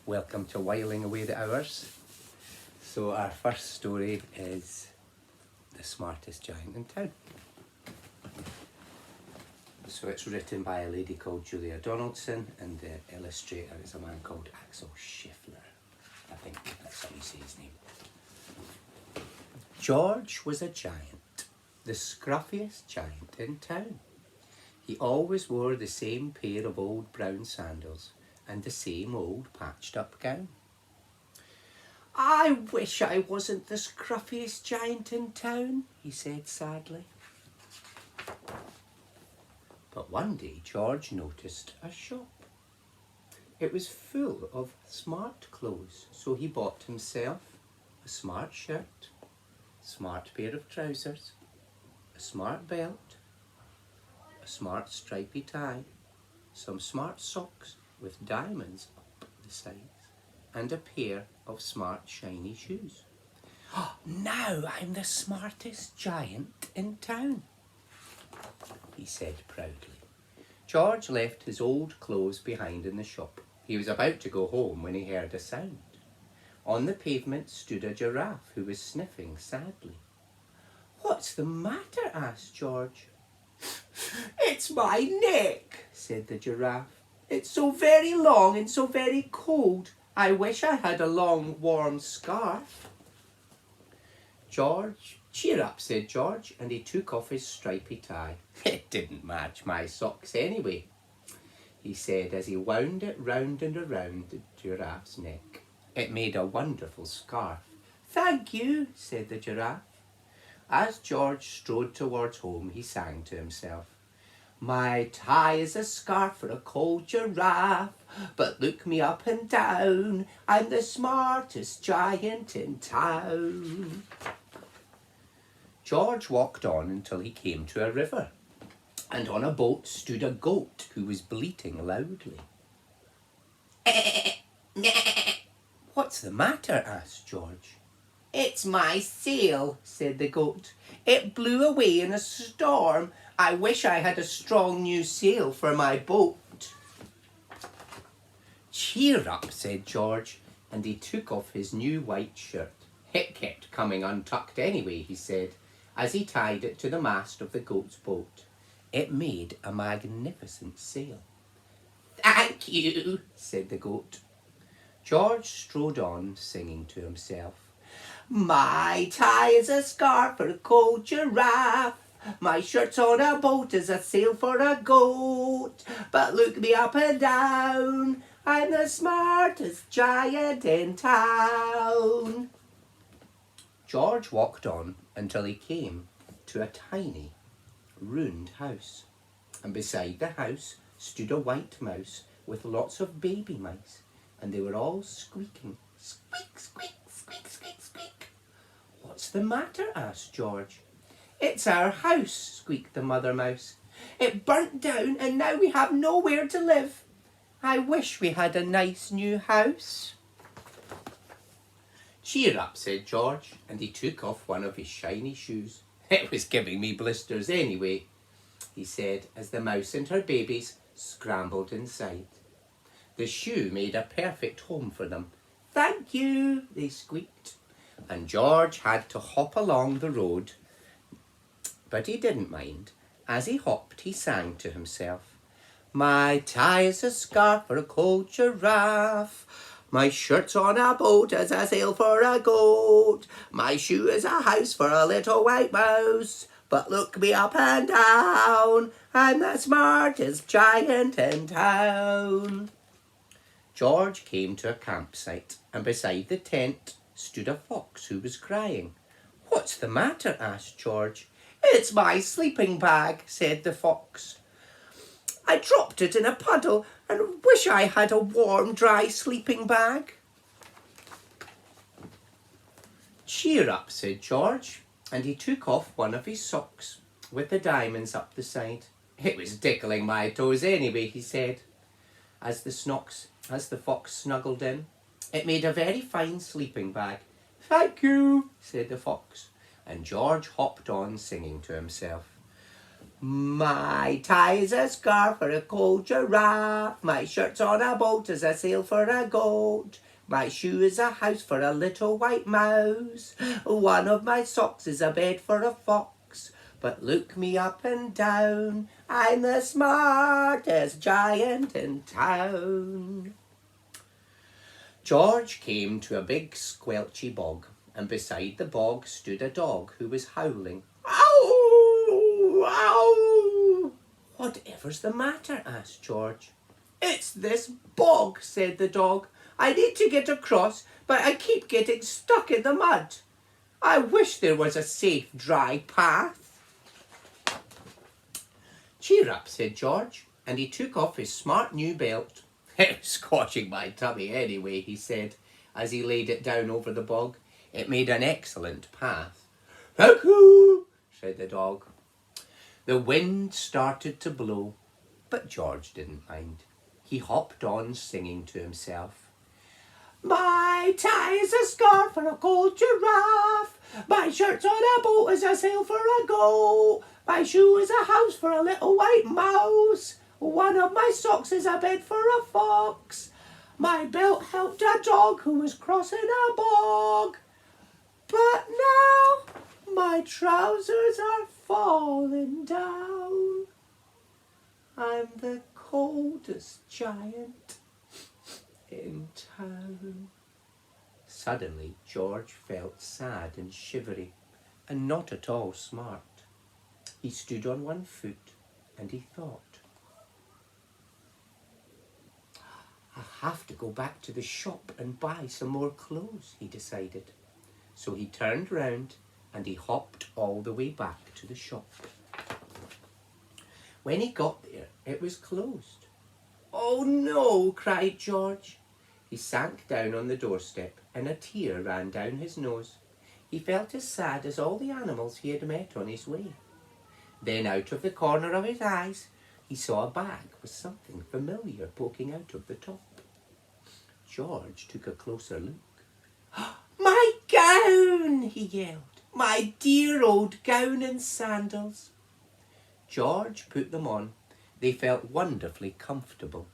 Welcome to Wiling Away the Hours. So our first story is The Smartest Giant in Town. So it's written by a lady called Julia Donaldson and the illustrator is a man called Axel Schiffler. I think that's how you say his name. George was a giant, the scruffiest giant in town. He always wore the same pair of old brown sandals and the same old patched up gown. "I wish I wasn't the scruffiest giant in town," he said sadly. But one day George noticed a shop. It was full of smart clothes, so he bought himself a smart shirt, a smart pair of trousers, a smart belt, a smart stripy tie, some smart socks with diamonds up the sides, and a pair of smart shiny shoes. "Oh, now I'm the smartest giant in town," he said proudly. George left his old clothes behind in the shop. He was about to go home when he heard a sound. On the pavement stood a giraffe who was sniffing sadly. "What's the matter?" asked George. "It's my neck," said the giraffe. "It's so very long and so very cold. I wish I had a long warm scarf." "George, cheer up," said George, and he took off his stripy tie. "It didn't match my socks anyway," he said as he wound it round and around the giraffe's neck. It made a wonderful scarf. "Thank you," said the giraffe. As George strode towards home, he sang to himself. "My tie is a scarf for a cold giraffe, but look me up and down, I'm the smartest giant in town." George walked on until he came to a river, and on a boat stood a goat who was bleating loudly. "What's the matter?" asked George. "It's my sail," said the goat. "It blew away in a storm. I wish I had a strong new sail for my boat." "Cheer up," said George, and he took off his new white shirt. It kept coming untucked anyway, he said, as he tied it to the mast of the goat's boat. It made a magnificent sail. "Thank you," said the goat. George strode on, singing to himself. "My tie is a scarf for a cold giraffe. My shirt's on a boat as a sail for a goat. But look me up and down, I'm the smartest giant in town." George walked on until he came to a tiny, ruined house. And beside the house stood a white mouse with lots of baby mice, and they were all squeaking. "Squeak, squeak, squeak, squeak, squeak." "What's the matter?" asked George. "It's our house," squeaked the mother mouse. "It burnt down and now we have nowhere to live. I wish we had a nice new house." "Cheer up," said George, and he took off one of his shiny shoes. "It was giving me blisters anyway," he said, as the mouse and her babies scrambled inside. The shoe made a perfect home for them. "Thank you," they squeaked. And George had to hop along the road, but he didn't mind. As he hopped, he sang to himself. "My tie is a scarf for a cold giraffe. My shirt's on a boat as a sail for a goat. My shoe is a house for a little white mouse. But look me up and down, I'm the smartest giant in town." George came to a campsite, and beside the tent stood a fox who was crying. "What's the matter?" asked George. "It's my sleeping bag," said the fox. "I dropped it in a puddle and wish I had a warm, dry sleeping bag." "Cheer up," said George, and he took off one of his socks with the diamonds up the side. "It was tickling my toes anyway," he said, as the fox snuggled in. "It made a very fine sleeping bag." "Thank you," said the fox, and George hopped on singing to himself. My tie's a scarf for a cold giraffe. My shirt's on a boat as I sail for a goat. My shoe is a house for a little white mouse. One of my socks is a bed for a fox. But look me up and down, I'm the smartest giant in town. George came to a big squelchy bog, and beside the bog stood a dog who was howling. Ow! Ow! Whatever's the matter? Asked George. It's this bog, said the dog. I need to get across, but I keep getting stuck in the mud. I wish there was a safe, dry path. Cheer up, said George, and he took off his smart new belt. It was squashing my tummy anyway, he said, as he laid it down over the bog. It made an excellent path. Hoo-hoo, said the dog. The wind started to blow, but George didn't mind. He hopped on, singing to himself. My tie's a scarf for a cold giraffe. My shirt's on a boat as I sail for a goat. My shoe is a house for a little white mouse. One of my socks is a bed for a fox. My belt helped a dog who was crossing a bog. But now my trousers are falling down. I'm the coldest giant in town. Suddenly George felt sad and shivery and not at all smart. He stood on one foot and he thought, I have to go back to the shop and buy some more clothes, he decided. So he turned round and he hopped all the way back to the shop. When he got there, it was closed. Oh no, cried George. He sank down on the doorstep and a tear ran down his nose. He felt as sad as all the animals he had met on his way. Then out of the corner of his eyes, he saw a bag with something familiar poking out of the top. George took a closer look. My gown, he yelled. My dear old gown and sandals. George put them on. They felt wonderfully comfortable.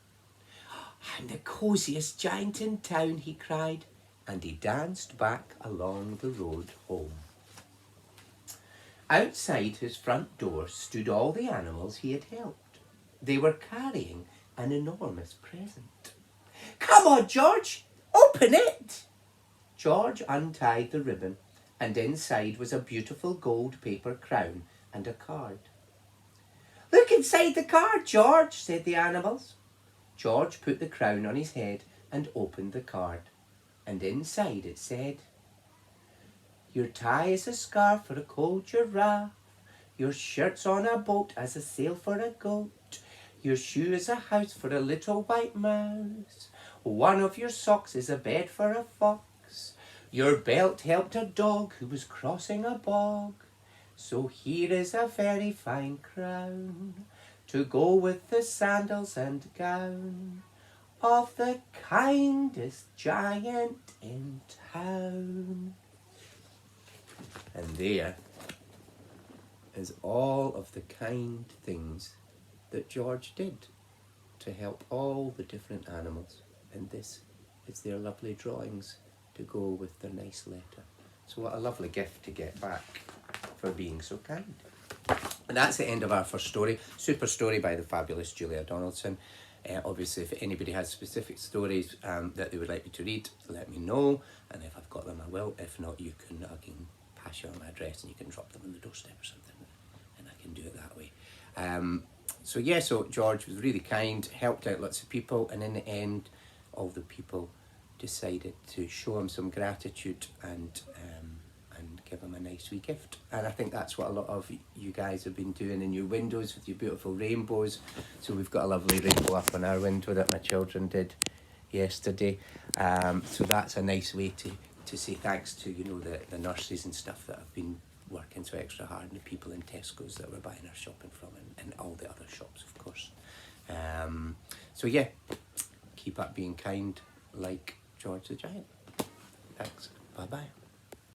I'm the cosiest giant in town, he cried, and he danced back along the road home. Outside his front door stood all the animals he had helped. They were carrying an enormous present. Come on, George, open it! George untied the ribbon, and inside was a beautiful gold paper crown and a card. Look inside the card, George, said the animals. George put the crown on his head and opened the card, and inside it said, Your tie is a scarf for a cold giraffe. Your shirt's on a boat as a sail for a goat. Your shoe is a house for a little white mouse. One of your socks is a bed for a fox. Your belt helped a dog who was crossing a bog. So here is a very fine crown to go with the sandals and gown of the kindest giant in town. And there is all of the kind things that George did to help all the different animals. And this is their lovely drawings to go with their nice letter. So what a lovely gift to get back for being so kind. And that's the end of our first story. Super story by the fabulous Julia Donaldson. Obviously, if anybody has specific stories that they would like me to read, let me know. And if I've got them, I will. If not, I can pass you on my address and you can drop them on the doorstep or something. And I can do it that way. So George was really kind, helped out lots of people. And in the end, all the people decided to show him some gratitude and give him a nice wee gift. And I think that's what a lot of you guys have been doing in your windows with your beautiful rainbows. So we've got a lovely rainbow up on our window that my children did yesterday. So that's a nice way to say thanks to, the nurses and stuff that have been working so extra hard, and the people in Tesco's that we're buying our shopping from, and all the other shops, of course. Keep up being kind like George the Giant. Thanks. Bye-bye.